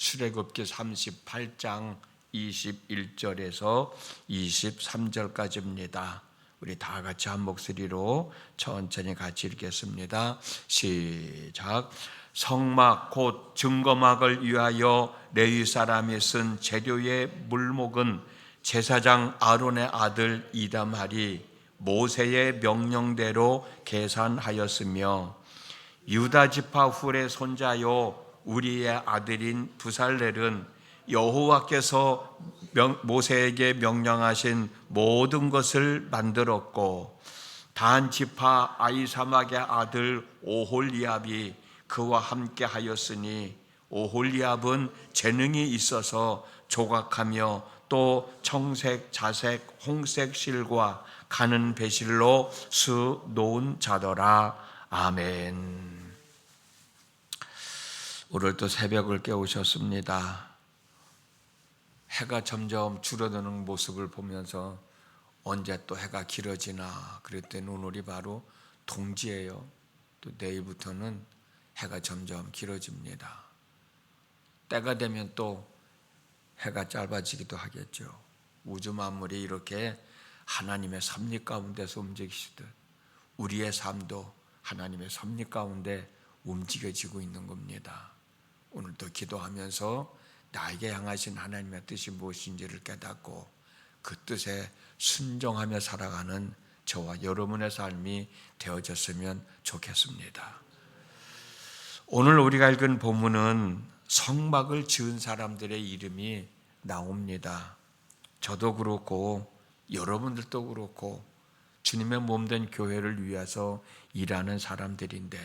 출애굽기 38장 21절에서 23절까지입니다. 우리 다 같이 한 목소리로 천천히 같이 읽겠습니다. 시작. 성막 곧 증거막을 위하여 레위 사람이 쓴 재료의 물목은 제사장 아론의 아들 이담하리 모세의 명령대로 계산하였으며 유다 지파 훌의 손자요 우리의 아들인 부살렐은 여호와께서 모세에게 명령하신 모든 것을 만들었고 단 지파 아히사막의 아들 오홀리압이 그와 함께 하였으니 오홀리압은 재능이 있어서 조각하며 또 청색, 자색, 홍색 실과 가는 배실로 수 놓은 자더라. 아멘. 오늘도 새벽을 깨우셨습니다. 해가 점점 줄어드는 모습을 보면서 언제 또 해가 길어지나 그랬더니 오늘이 바로 동지예요. 또 내일부터는 해가 점점 길어집니다. 때가 되면 또 해가 짧아지기도 하겠죠. 우주 만물이 이렇게 하나님의 섭리 가운데서 움직이시듯 우리의 삶도 하나님의 섭리 가운데 움직여지고 있는 겁니다. 오늘도 기도하면서 나에게 향하신 하나님의 뜻이 무엇인지를 깨닫고 그 뜻에 순종하며 살아가는 저와 여러분의 삶이 되어졌으면 좋겠습니다. 오늘 우리가 읽은 본문은 성막을 지은 사람들의 이름이 나옵니다. 저도 그렇고 여러분들도 그렇고 주님의 몸된 교회를 위해서 일하는 사람들인데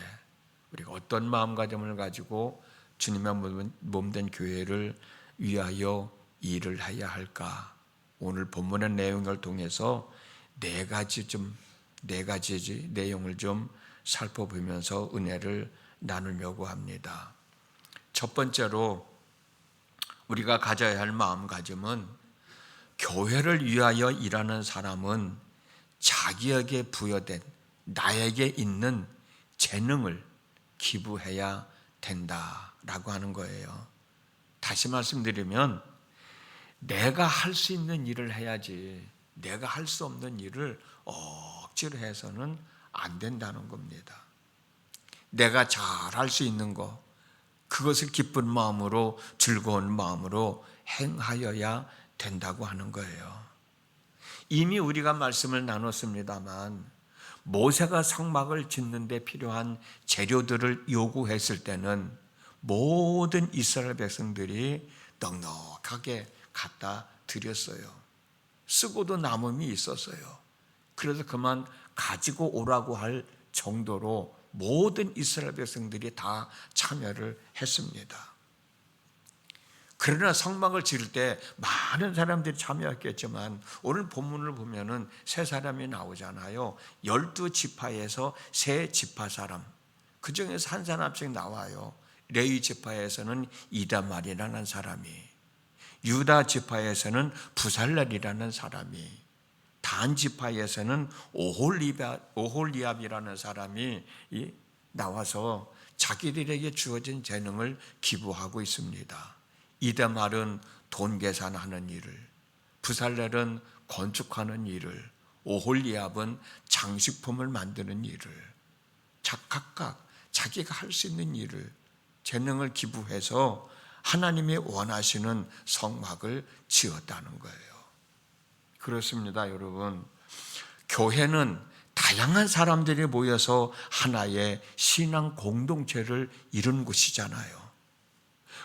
우리가 어떤 마음가짐을 가지고 주님의 몸된 교회를 위하여 일을 해야 할까? 오늘 본문의 내용을 통해서 네 가지 내용을 좀 살펴보면서 은혜를 나누려고 합니다. 첫 번째로 우리가 가져야 할 마음가짐은 교회를 위하여 일하는 사람은 자기에게 부여된 나에게 있는 재능을 기부해야 된다라고 하는 거예요. 다시 말씀드리면 내가 할 수 있는 일을 해야지 내가 할 수 없는 일을 억지로 해서는 안 된다는 겁니다. 내가 잘 할 수 있는 것 그것을 기쁜 마음으로 즐거운 마음으로 행하여야 된다고 하는 거예요. 이미 우리가 말씀을 나눴습니다만 모세가 성막을 짓는 데 필요한 재료들을 요구했을 때는 모든 이스라엘 백성들이 넉넉하게 갖다 드렸어요. 쓰고도 남음이 있었어요. 그래서 그만 가지고 오라고 할 정도로 모든 이스라엘 백성들이 다 참여를 했습니다. 그러나 성막을 지을 때 많은 사람들이 참여했겠지만 오늘 본문을 보면은 세 사람이 나오잖아요. 12지파에서 세 지파 사람, 그 중에서 한 사람씩 나와요. 레위 지파에서는 이다말이라는 사람이, 유다 지파에서는 부살렐이라는 사람이, 단 지파에서는 오홀리압이라는 사람이 나와서 자기들에게 주어진 재능을 기부하고 있습니다. 이다말은 돈 계산하는 일을, 부살렐은 건축하는 일을, 오홀리압은 장식품을 만드는 일을, 각각 자기가 할 수 있는 일을 재능을 기부해서 하나님이 원하시는 성막을 지었다는 거예요. 그렇습니다, 여러분. 교회는 다양한 사람들이 모여서 하나의 신앙 공동체를 이룬 곳이잖아요.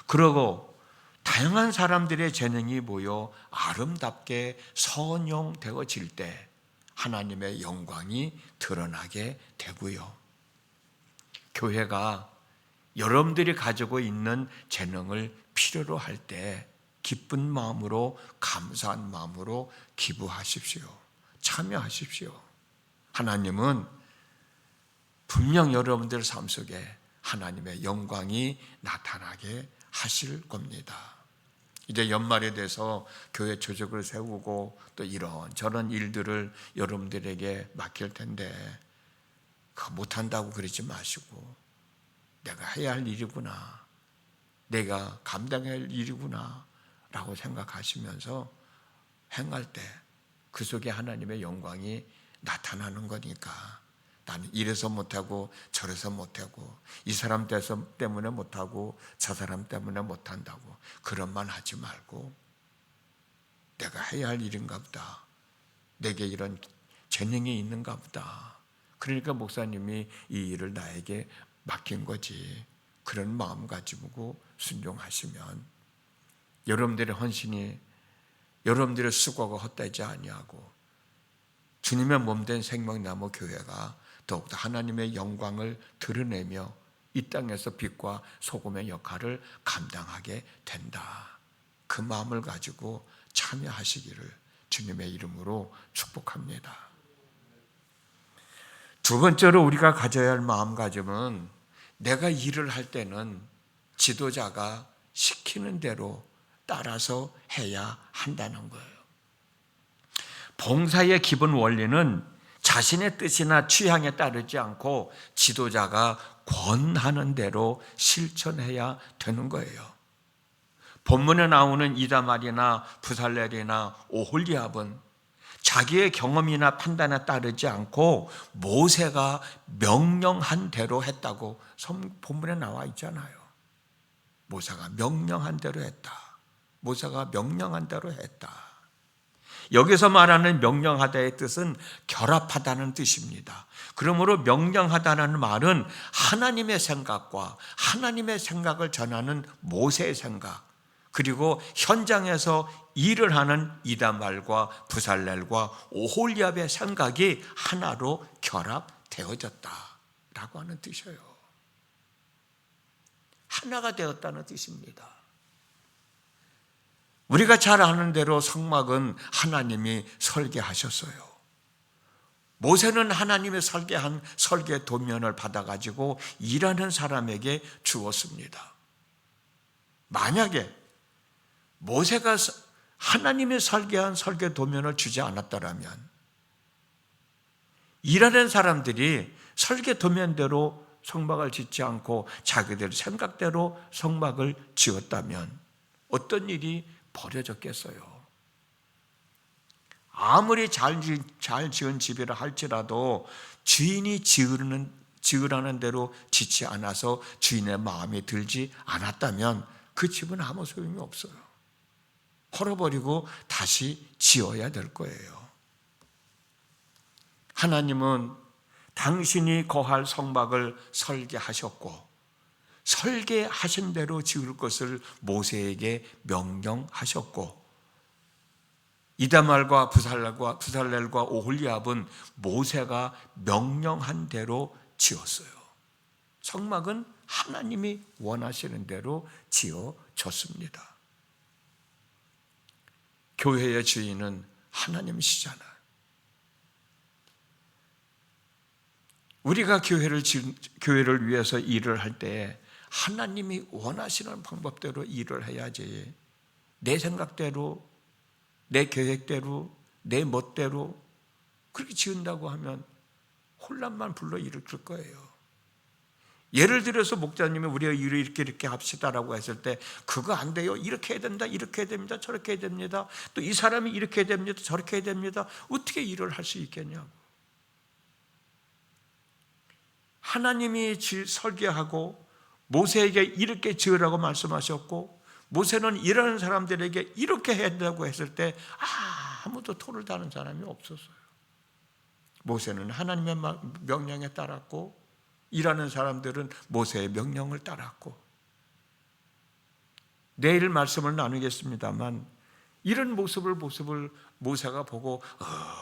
그리고 다양한 사람들의 재능이 모여 아름답게 선용되어질 때 하나님의 영광이 드러나게 되고요. 교회가 여러분들이 가지고 있는 재능을 필요로 할 때 기쁜 마음으로 감사한 마음으로 기부하십시오. 참여하십시오. 하나님은 분명 여러분들 삶 속에 하나님의 영광이 나타나게 하실 겁니다. 이제 연말에 돼서 교회 조직을 세우고 또 이런저런 일들을 여러분들에게 맡길 텐데 그거 못한다고 그러지 마시고 내가 해야 할 일이구나. 내가 감당할 일이구나 라고 생각하시면서 행할 때 그 속에 하나님의 영광이 나타나는 거니까, 나는 이래서 못하고 저래서 못하고 이 사람 때문에 못하고 저 사람 때문에 못한다고 그런 말 하지 말고, 내가 해야 할 일인가 보다, 내게 이런 재능이 있는가 보다, 그러니까 목사님이 이 일을 나에게 맡긴 거지, 그런 마음 가지고 순종하시면 여러분들의 헌신이, 여러분들의 수고가 헛되지 아니하고 주님의 몸된 생명나무 교회가 더욱더 하나님의 영광을 드러내며 이 땅에서 빛과 소금의 역할을 감당하게 된다. 그 마음을 가지고 참여하시기를 주님의 이름으로 축복합니다. 두 번째로 우리가 가져야 할 마음가짐은, 내가 일을 할 때는 지도자가 시키는 대로 따라서 해야 한다는 거예요. 봉사의 기본 원리는 자신의 뜻이나 취향에 따르지 않고 지도자가 권하는 대로 실천해야 되는 거예요. 본문에 나오는 이다말이나 부살렐이나 오홀리압은 자기의 경험이나 판단에 따르지 않고 모세가 명령한 대로 했다고 본문에 나와 있잖아요. 모세가 명령한 대로 했다. 모세가 명령한 대로 했다. 여기서 말하는 명령하다의 뜻은 결합하다는 뜻입니다. 그러므로 명령하다는 말은 하나님의 생각과 하나님의 생각을 전하는 모세의 생각, 그리고 현장에서 일을 하는 이다말과 부살렐과 오홀리압의 생각이 하나로 결합되어졌다라고 하는 뜻이에요. 하나가 되었다는 뜻입니다. 우리가 잘 아는 대로 성막은 하나님이 설계하셨어요. 모세는 하나님의 설계한 설계 도면을 받아가지고 일하는 사람에게 주었습니다. 만약에 모세가 하나님이 설계한 설계 도면을 주지 않았더라면, 일하는 사람들이 설계 도면대로 성막을 짓지 않고 자기들 생각대로 성막을 지었다면 어떤 일이 벌어졌겠어요? 아무리 잘 지은 집이라 할지라도 주인이 지으라는 대로 짓지 않아서 주인의 마음에 들지 않았다면 그 집은 아무 소용이 없어요. 헐어버리고 다시 지어야 될 거예요. 하나님은 당신이 거할 성막을 설계하셨고 설계하신 대로 지을 것을 모세에게 명령하셨고, 이다말과 부살렐과 오홀리압은 모세가 명령한 대로 지었어요. 성막은 하나님이 원하시는 대로 지어졌습니다. 교회의 주인은 하나님이시잖아요. 우리가 교회를 위해서 일을 할 때 하나님이 원하시는 방법대로 일을 해야지, 내 생각대로, 내 계획대로, 내 멋대로 그렇게 지은다고 하면 혼란만 불러일으킬 거예요. 예를 들어서 목사님이 우리가 일을 이렇게 합시다라고 했을 때, 그거 안 돼요, 이렇게 해야 된다, 이렇게 해야 됩니다, 저렇게 해야 됩니다, 또 이 사람이 이렇게 해야 됩니다, 저렇게 해야 됩니다, 어떻게 일을 할 수 있겠냐고. 하나님이 설계하고 모세에게 이렇게 지으라고 말씀하셨고, 모세는 일하는 사람들에게 이렇게 해야 된다고 했을 때 아무도 토를 다는 사람이 없었어요. 모세는 하나님의 명령에 따랐고, 일하는 사람들은 모세의 명령을 따랐고. 내일 말씀을 나누겠습니다만, 이런 모습을 모세가 보고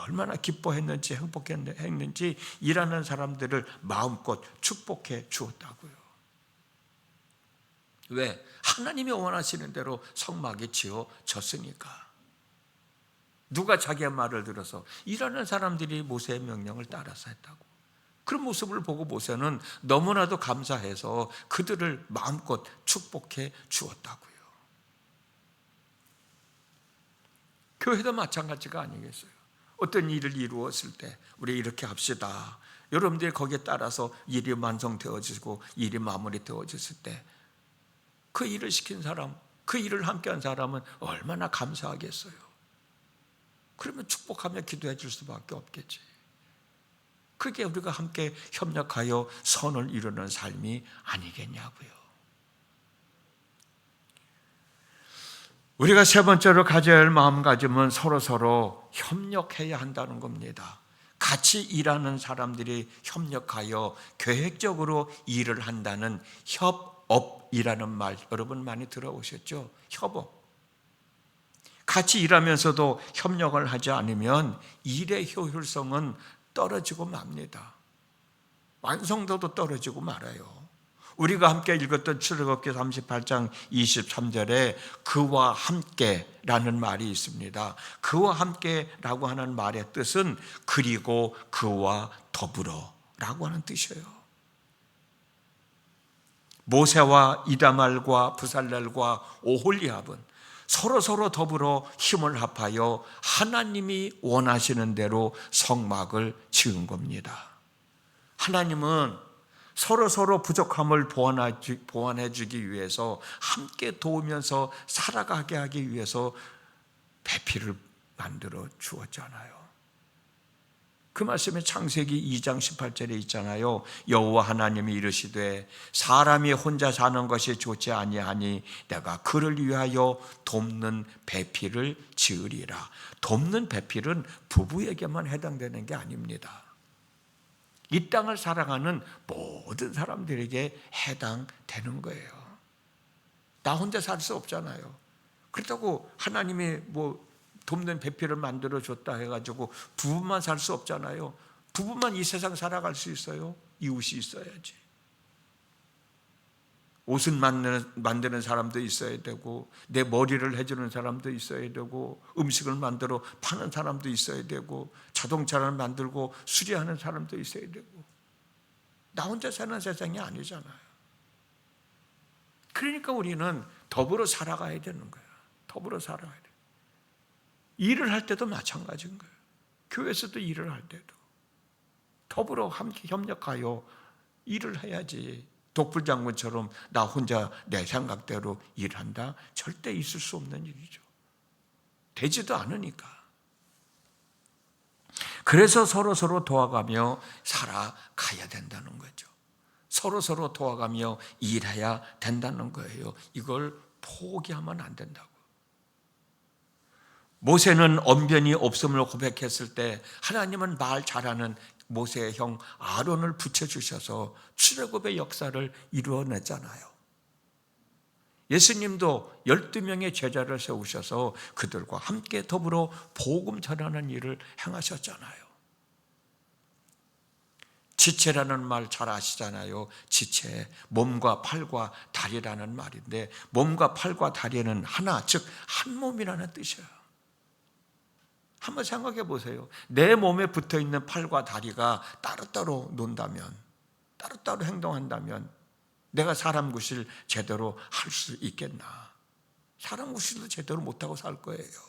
얼마나 기뻐했는지 행복했는지 일하는 사람들을 마음껏 축복해 주었다고요. 왜? 하나님이 원하시는 대로 성막이 지어졌으니까. 누가 자기의 말을 들어서? 일하는 사람들이 모세의 명령을 따라서 했다고. 그런 모습을 보고 모세는 너무나도 감사해서 그들을 마음껏 축복해 주었다고요. 교회도 마찬가지가 아니겠어요? 어떤 일을 이루었을 때 우리 이렇게 합시다. 여러분들이 거기에 따라서 일이 완성되어지고 일이 마무리되어졌을 때 그 일을 시킨 사람, 그 일을 함께한 사람은 얼마나 감사하겠어요. 그러면 축복하며 기도해 줄 수밖에 없겠지. 그게 우리가 함께 협력하여 선을 이루는 삶이 아니겠냐고요. 우리가 세 번째로 가져야 할 마음가짐은 서로 협력해야 한다는 겁니다. 같이 일하는 사람들이 협력하여 계획적으로 일을 한다는 협업이라는 말 여러분 많이 들어보셨죠? 협업. 같이 일하면서도 협력을 하지 않으면 일의 효율성은 떨어지고 맙니다. 완성도도 떨어지고 말아요. 우리가 함께 읽었던 출애굽기 38장 23절에 그와 함께라는 말이 있습니다. 그와 함께라고 하는 말의 뜻은 그리고 그와 더불어라고 하는 뜻이에요. 모세와 이다말과 부살렐과 오홀리압은 서로 더불어 힘을 합하여 하나님이 원하시는 대로 성막을 지은 겁니다. 하나님은 서로 부족함을 보완해 주기 위해서 함께 도우면서 살아가게 하기 위해서 배필을 만들어 주었잖아요. 그 말씀이 창세기 2장 18절에 있잖아요. 여호와 하나님이 이르시되 사람이 혼자 사는 것이 좋지 아니하니 내가 그를 위하여 돕는 배필을 지으리라. 돕는 배필은 부부에게만 해당되는 게 아닙니다. 이 땅을 살아가는 모든 사람들에게 해당되는 거예요. 나 혼자 살 수 없잖아요. 그렇다고 하나님이 돕는 배필을 만들어 줬다 해가지고 부부만 살 수 없잖아요. 부부만 이 세상 살아갈 수 있어요? 이웃이 있어야지. 옷을 만드는 사람도 있어야 되고, 내 머리를 해주는 사람도 있어야 되고, 음식을 만들어 파는 사람도 있어야 되고, 자동차를 만들고 수리하는 사람도 있어야 되고. 나 혼자 사는 세상이 아니잖아요. 그러니까 우리는 더불어 살아가야 되는 거예요. 더불어 살아가야 돼요. 일을 할 때도 마찬가지인 거예요. 교회에서도 일을 할 때도 더불어 함께 협력하여 일을 해야지. 독불장군처럼 나 혼자 내 생각대로 일한다? 절대 있을 수 없는 일이죠. 되지도 않으니까. 그래서 서로 도와가며 살아가야 된다는 거죠. 서로 도와가며 일해야 된다는 거예요. 이걸 포기하면 안 된다고. 모세는 언변이 없음을 고백했을 때 하나님은 말 잘하는 모세의 형 아론을 붙여주셔서 출애굽의 역사를 이루어냈잖아요. 예수님도 12명의 제자를 세우셔서 그들과 함께 더불어 복음 전하는 일을 행하셨잖아요. 지체라는 말 잘 아시잖아요. 지체, 몸과 팔과 다리라는 말인데 몸과 팔과 다리는 하나, 즉 한 몸이라는 뜻이에요. 한번 생각해 보세요. 내 몸에 붙어있는 팔과 다리가 따로따로 논다면, 따로따로 행동한다면 내가 사람 구실 제대로 할 수 있겠나? 사람 구실도 제대로 못하고 살 거예요.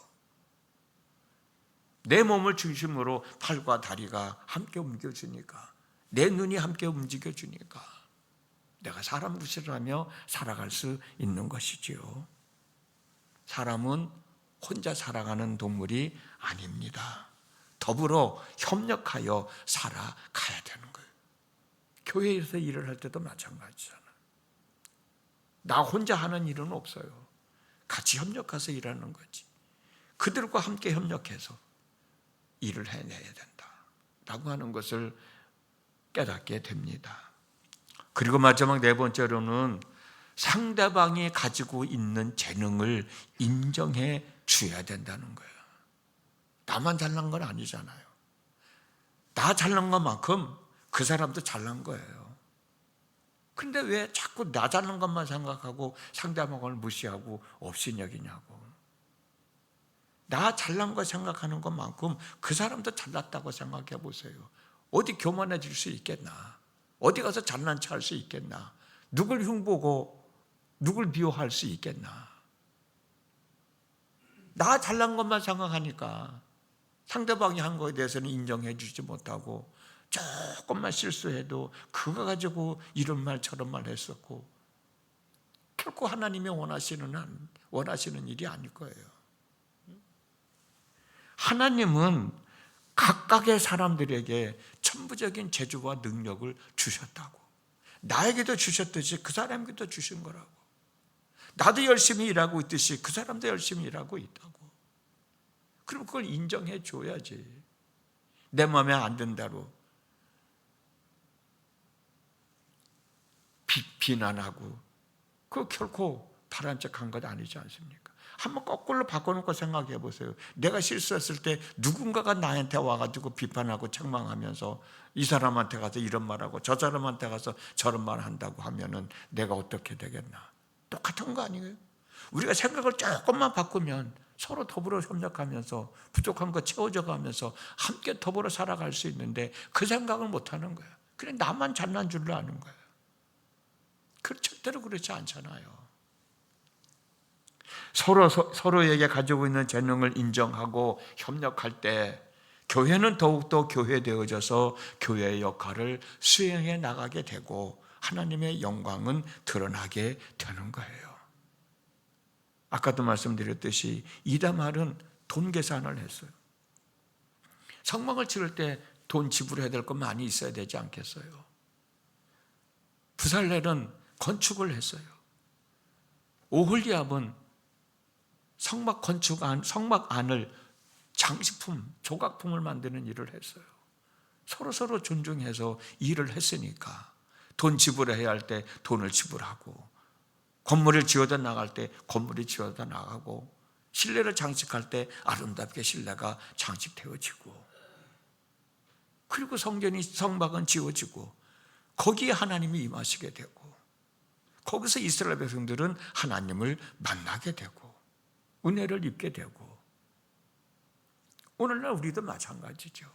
내 몸을 중심으로 팔과 다리가 함께 움직여주니까, 내 눈이 함께 움직여주니까 내가 사람 구실을 하며 살아갈 수 있는 것이지요. 사람은 혼자 살아가는 동물이 아닙니다. 더불어 협력하여 살아가야 되는 거예요. 교회에서 일을 할 때도 마찬가지잖아요. 나 혼자 하는 일은 없어요. 같이 협력해서 일하는 거지. 그들과 함께 협력해서 일을 해내야 된다 라고 하는 것을 깨닫게 됩니다. 그리고 마지막 네 번째로는 상대방이 가지고 있는 재능을 인정해 줘야 된다는 거예요. 나만 잘난 건 아니잖아요. 나 잘난 것만큼 그 사람도 잘난 거예요. 근데 왜 자꾸 나 잘난 것만 생각하고 상대방을 무시하고 없이 여기냐고. 나 잘난 거 생각하는 것만큼 그 사람도 잘났다고 생각해 보세요. 어디 교만해질 수 있겠나? 어디 가서 잘난 체 할 수 있겠나? 누굴 흉보고 누굴 비호할 수 있겠나? 나 잘난 것만 생각하니까 상대방이 한 거에 대해서는 인정해 주지 못하고 조금만 실수해도 그거 가지고 이런 말 저런 말 했었고 결코 하나님이 원하시는 일이 아닐 거예요. 하나님은 각각의 사람들에게 천부적인 재주와 능력을 주셨다고. 나에게도 주셨듯이 그 사람에게도 주신 거라고. 나도 열심히 일하고 있듯이 그 사람도 열심히 일하고 있다고. 그럼 그걸 인정해 줘야지. 내 마음에 안 든다고 비난하고 그거 결코 바란 척한 것 아니지 않습니까? 한번 거꾸로 바꿔놓고 생각해 보세요. 내가 실수했을 때 누군가가 나한테 와가지고 비판하고 책망하면서 이 사람한테 가서 이런 말하고 저 사람한테 가서 저런 말 한다고 하면은 내가 어떻게 되겠나? 똑같은 거 아니에요? 우리가 생각을 조금만 바꾸면 서로 더불어 협력하면서 부족한 거 채워져가면서 함께 더불어 살아갈 수 있는데 그 생각을 못하는 거예요. 그냥 나만 잘난 줄로 아는 거예요. 절대로 그렇지 않잖아요. 서로에게 가지고 있는 재능을 인정하고 협력할 때 교회는 더욱더 교회되어져서 교회의 역할을 수행해 나가게 되고 하나님의 영광은 드러나게 되는 거예요. 아까도 말씀드렸듯이 이다말은 돈 계산을 했어요. 성막을 지을 때 돈 지불해야 될 것 많이 있어야 되지 않겠어요? 부살렐은 건축을 했어요. 오홀리압은 성막 안을 장식품, 조각품을 만드는 일을 했어요. 서로 존중해서 일을 했으니까 돈 지불해야 할 때 돈을 지불하고 건물을 지어다 나갈 때 건물이 지어다 나가고 실내를 장식할 때 아름답게 실내가 장식되어지고 그리고 성막은 지어지고 거기에 하나님이 임하시게 되고 거기서 이스라엘 백성들은 하나님을 만나게 되고 은혜를 입게 되고 오늘날 우리도 마찬가지죠.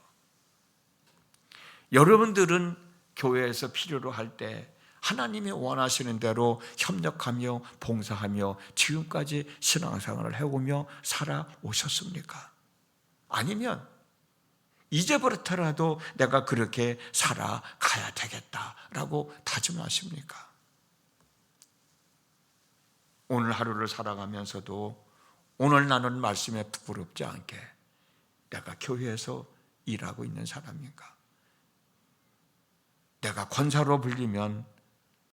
여러분들은 교회에서 필요로 할 때 하나님이 원하시는 대로 협력하며 봉사하며 지금까지 신앙생활을 해오며 살아오셨습니까? 아니면 이제부터라도 내가 그렇게 살아가야 되겠다라고 다짐하십니까? 오늘 하루를 살아가면서도 오늘 나는 말씀에 부끄럽지 않게 내가 교회에서 일하고 있는 사람인가? 내가 권사로 불리면,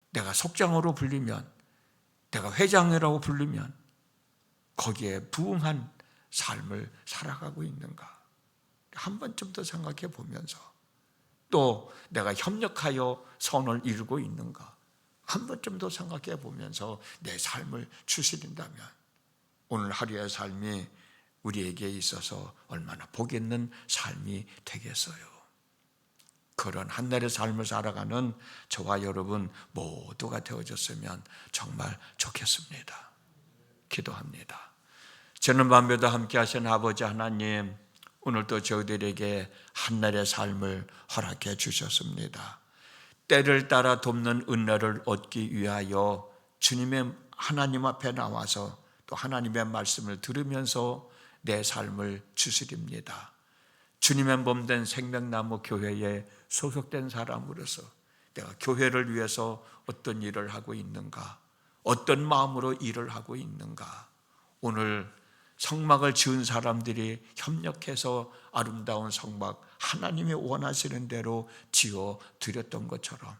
내가 속장으로 불리면, 내가 회장이라고 불리면 거기에 부응한 삶을 살아가고 있는가? 한 번쯤 더 생각해 보면서 또 내가 협력하여 선을 이루고 있는가? 한 번쯤 더 생각해 보면서 내 삶을 추스린다면 오늘 하루의 삶이 우리에게 있어서 얼마나 복 있는 삶이 되겠어요. 그런 한날의 삶을 살아가는 저와 여러분 모두가 되어졌으면 정말 좋겠습니다. 기도합니다. 저는 밤에도 함께 하신 아버지 하나님, 오늘도 저희들에게 한날의 삶을 허락해 주셨습니다. 때를 따라 돕는 은혜를 얻기 위하여 주님의 하나님 앞에 나와서 또 하나님의 말씀을 들으면서 내 삶을 추스립니다. 주님의 몸된 생명나무 교회에 소속된 사람으로서 내가 교회를 위해서 어떤 일을 하고 있는가, 어떤 마음으로 일을 하고 있는가. 오늘 성막을 지은 사람들이 협력해서 아름다운 성막 하나님이 원하시는 대로 지어 드렸던 것처럼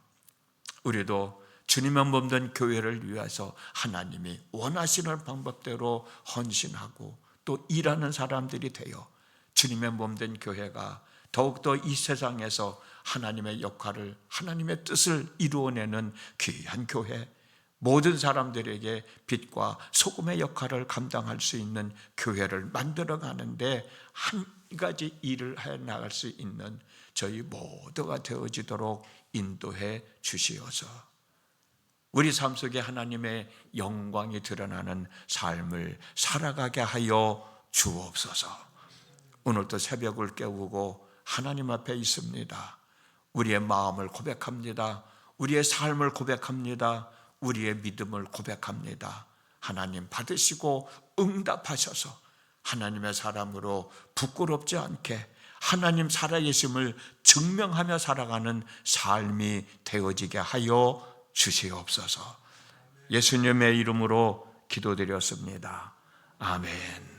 우리도 주님의 몸된 교회를 위해서 하나님이 원하시는 방법대로 헌신하고 또 일하는 사람들이 되어 주님의 몸된 교회가 더욱더 이 세상에서 하나님의 역할을, 하나님의 뜻을 이루어내는 귀한 교회, 모든 사람들에게 빛과 소금의 역할을 감당할 수 있는 교회를 만들어가는데 한 가지 일을 해 나갈 수 있는 저희 모두가 되어지도록 인도해 주시어서 우리 삶 속에 하나님의 영광이 드러나는 삶을 살아가게 하여 주옵소서. 오늘도 새벽을 깨우고 하나님 앞에 있습니다. 우리의 마음을 고백합니다. 우리의 삶을 고백합니다. 우리의 믿음을 고백합니다. 하나님 받으시고 응답하셔서 하나님의 사람으로 부끄럽지 않게 하나님 살아계심을 증명하며 살아가는 삶이 되어지게 하여 주시옵소서. 예수님의 이름으로 기도드렸습니다. 아멘.